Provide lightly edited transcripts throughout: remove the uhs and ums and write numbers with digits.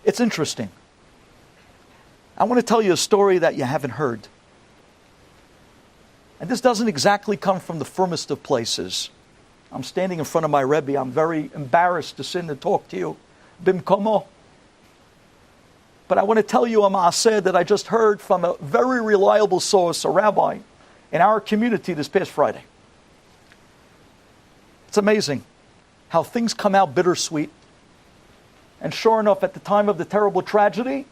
It's interesting. I want to tell you a story that you haven't heard. And this doesn't exactly come from the firmest of places. I'm standing in front of my Rebbe. I'm very embarrassed to sit and talk to you. Bimkomo. But I want to tell you a maaseh that I just heard from a very reliable source, a rabbi, in our community this past Friday. It's amazing how things come out bittersweet. And sure enough, at the time of the terrible tragedy,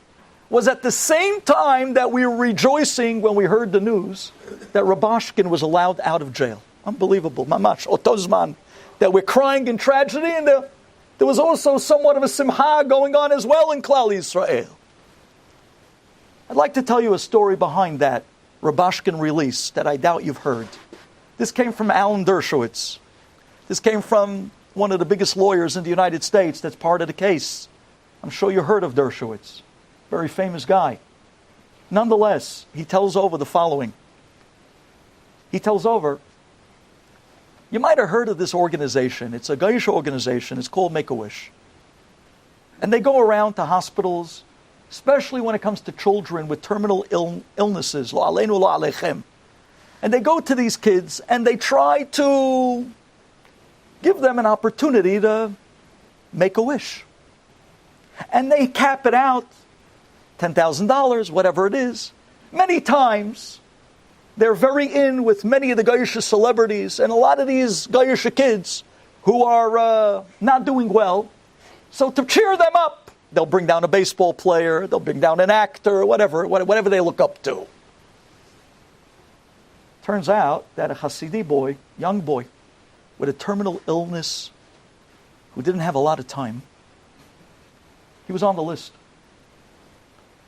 was at the same time that we were rejoicing when we heard the news that Rabashkin was allowed out of jail. Unbelievable. Mamash, otozman. That we're crying in tragedy, and there was also somewhat of a simcha going on as well in Klal Yisrael. I'd like to tell you a story behind that Rabashkin release that I doubt you've heard. This came from Alan Dershowitz. This came from one of the biggest lawyers in the United States that's part of the case. I'm sure you heard of Dershowitz. Very famous guy. Nonetheless, he tells over the following. He tells over, you might have heard of this organization. It's a Goyish organization. It's called Make-A-Wish. And they go around to hospitals, especially when it comes to children with terminal illnesses. Lo aleinu, lo alechem. And they go to these kids and they try to give them an opportunity to make a wish. And they cap it out, $10,000, whatever it is. Many times, they're very in with many of the Goyish celebrities and a lot of these Goyish kids who are not doing well. So to cheer them up, they'll bring down a baseball player, they'll bring down an actor, whatever they look up to. Turns out that a Hasidic boy, young boy, with a terminal illness, who didn't have a lot of time, he was on the list.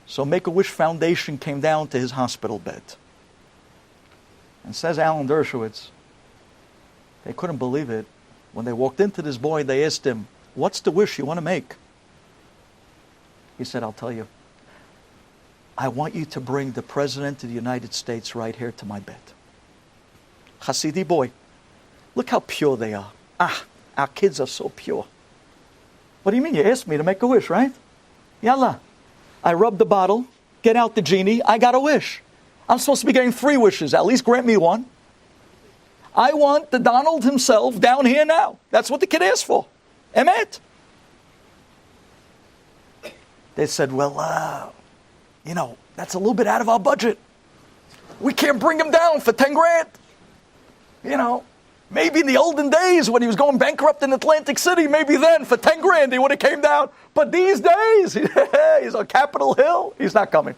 So Make-A-Wish Foundation came down to his hospital bed. And says Alan Dershowitz, they couldn't believe it. When they walked into this boy, they asked him, what's the wish you want to make? He said, I'll tell you. I want you to bring the President of the United States right here to my bed. Hasidic boy. Look how pure they are. Our kids are so pure. What do you mean? You asked me to make a wish, right? Yalla. I rubbed the bottle, get out the genie, I got a wish. I'm supposed to be getting 3 wishes. At least grant me one. I want the Donald himself down here now. That's what the kid asked for. Emet. They said, well, that's a little bit out of our budget. We can't bring him down for 10 grand. Maybe in the olden days when he was going bankrupt in Atlantic City, maybe then for 10 grand he would have came down. But these days, he's on Capitol Hill. He's not coming.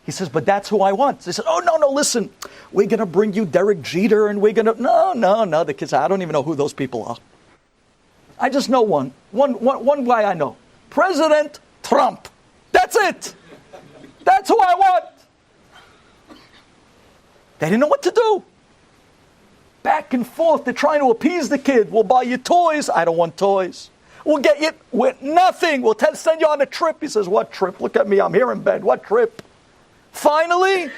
He says, but that's who I want. They said, oh, no, listen. We're going to bring you Derek Jeter and we're going to... No. The kids, I don't even know who those people are. I just know one guy I know. President Trump. That's it. That's who I want. They didn't know what to do. Back and forth, they're trying to appease the kid. We'll buy you toys. I don't want toys. We'll get you with nothing. We'll send you on a trip. He says, what trip? Look at me, I'm here in bed. What trip? Finally,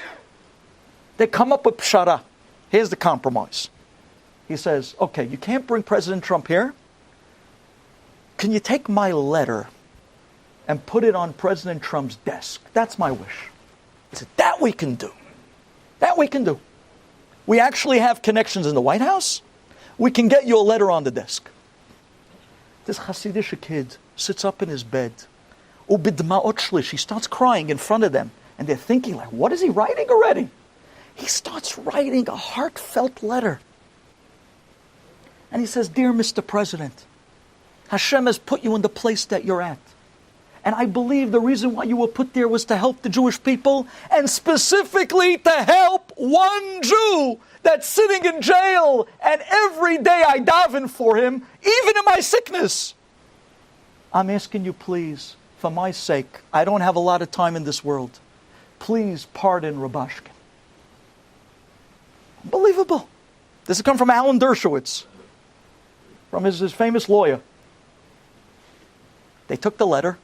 they come up with pshara. Here's the compromise. He says, okay, you can't bring President Trump here. Can you take my letter and put it on President Trump's desk? That's my wish. He said, that we can do. That we can do. We actually have connections in the White House. We can get you a letter on the desk. This Hasidic kid sits up in his bed. He starts crying in front of them. And they're thinking, like, what is he writing already? He starts writing a heartfelt letter. And he says, dear Mr. President, Hashem has put you in the place that you're at. And I believe the reason why you were put there was to help the Jewish people, and specifically to help one Jew that's sitting in jail, and every day I daven for him, even in my sickness. I'm asking you, please, for my sake, I don't have a lot of time in this world. Please pardon Rabashkin. Unbelievable. This has come from Alan Dershowitz, from his famous lawyer. They took the letter.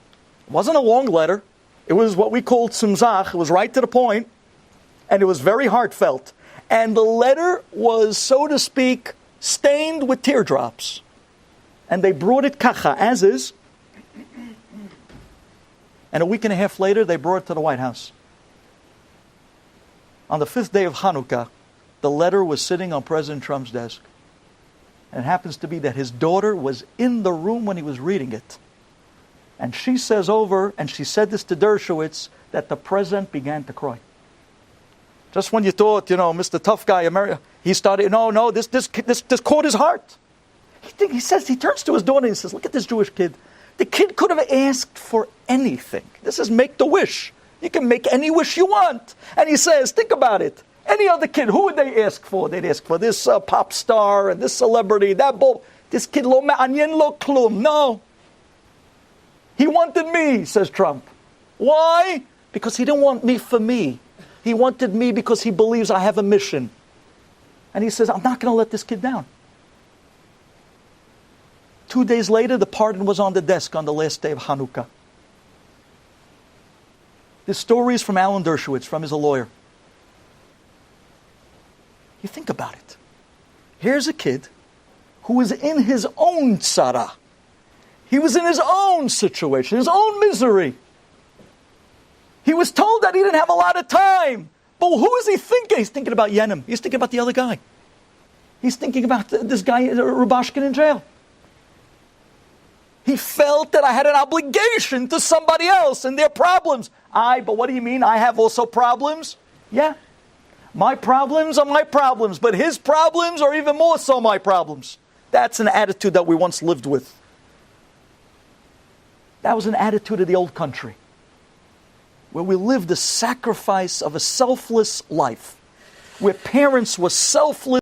It wasn't a long letter. It was what we called tzimzach. It was right to the point, and it was very heartfelt. And the letter was, so to speak, stained with teardrops. And they brought it kacha, as is. And a week and a half later, they brought it to the White House. On the 5th day of Hanukkah, the letter was sitting on President Trump's desk. And it happens to be that his daughter was in the room when he was reading it. And she says over, and she said this to Dershowitz, that the president began to cry. Just when you thought, Mr. Tough Guy, America, he started, this caught his heart. He turns to his daughter and he says, look at this Jewish kid. The kid could have asked for anything. This is make the wish. You can make any wish you want. And he says, think about it. Any other kid, who would they ask for? They'd ask for this pop star and this celebrity, that bull. This kid, lo ma'anyen lo klum. No. He wanted me, says Trump. Why? Because he didn't want me for me. He wanted me because he believes I have a mission. And he says, I'm not going to let this kid down. 2 days later, the pardon was on the desk on the last day of Hanukkah. This story is from Alan Dershowitz, from his lawyer. You think about it. Here's a kid who was in his own tzara. He was in his own situation, his own misery. He was told that he didn't have a lot of time. But who is he thinking? He's thinking about Yenim. He's thinking about the other guy. He's thinking about this guy, Rubashkin, in jail. He felt that I had an obligation to somebody else and their problems. But what do you mean? I have also problems? Yeah. My problems are my problems, but his problems are even more so my problems. That's an attitude that we once lived with. That was an attitude of the old country, where we lived the sacrifice of a selfless life, where parents were selfless.